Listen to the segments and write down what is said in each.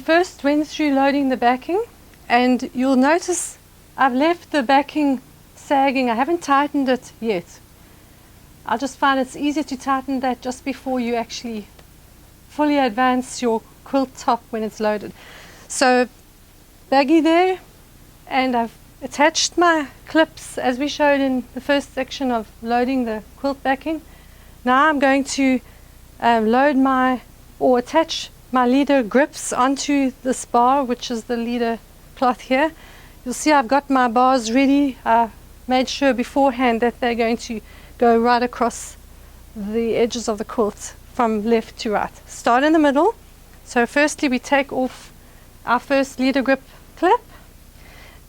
first went through loading the backing, and you'll notice I've left the backing sagging. I haven't tightened it yet. I just find it's easier to tighten that just before you actually fully advance your quilt top when it's loaded. So baggy there, and I've attached my clips as we showed in the first section of loading the quilt backing. Now I'm going to attach my leader grips onto this bar, which is the leader cloth here. You'll see I've got my bars ready. I made sure beforehand that they're going to go right across the edges of the quilt from left to right. Start in the middle. So firstly we take off our first leader grip clip,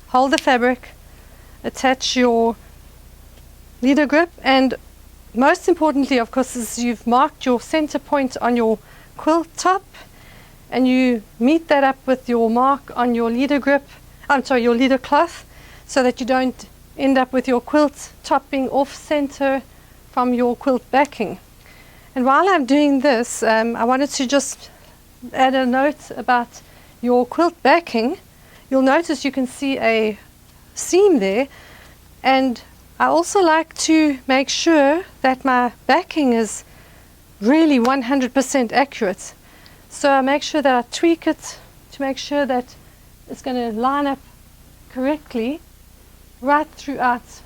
hold the fabric, attach your leader grip, and most importantly, of course, is you've marked your center point on your quilt top, and you meet that up with your mark on your leader grip, your leader cloth, so that you don't end up with your quilt top being off center from your quilt backing. And while I'm doing this, I wanted to just add a note about your quilt backing. You'll notice you can see a seam there, and I also like to make sure that my backing is really 100% accurate. So I make sure that I tweak it to make sure that it's going to line up correctly right throughout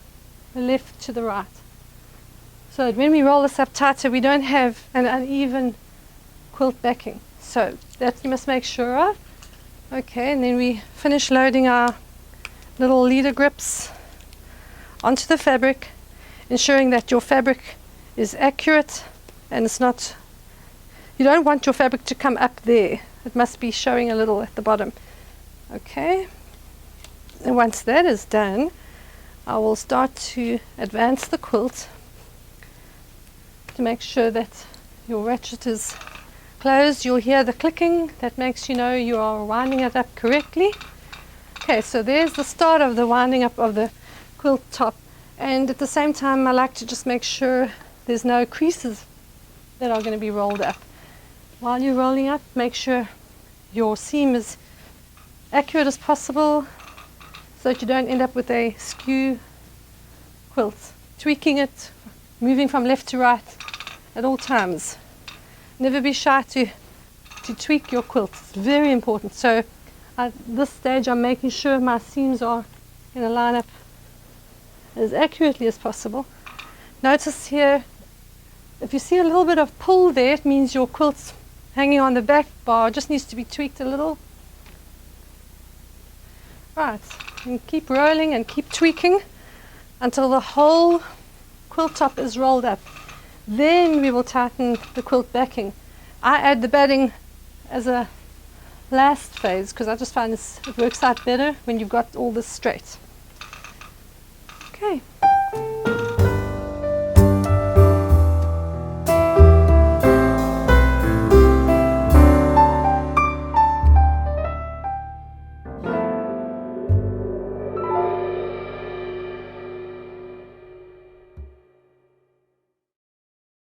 the left to the right. So that when we roll this up tighter, we don't have an uneven quilt backing. So that you must make sure of. Okay, and then we finish loading our little leader grips onto the fabric, ensuring that your fabric is accurate and it's not, you don't want your fabric to come up there. It must be showing a little at the bottom. Okay, and once that is done, I will start to advance the quilt to make sure that your ratchet is closed. You'll hear the clicking. That makes you know you are winding it up correctly. Okay, so there's the start of the winding up of the quilt top, and at the same time I like to just make sure there's no creases that are going to be rolled up. While you're rolling up, make sure your seam is accurate as possible so that you don't end up with a skew quilt. Tweaking it, moving from left to right at all times. Never be shy to tweak your quilt. It's very important. So at this stage I'm making sure my seams are going to line up as accurately as possible. Notice here, if you see a little bit of pull there, it means your quilt's hanging on the back bar. It just needs to be tweaked a little. Right, and keep rolling and keep tweaking until the whole quilt top is rolled up. Then we will tighten the quilt backing. I add the batting as a last phase because I just find it works out better when you've got all this straight. Okay,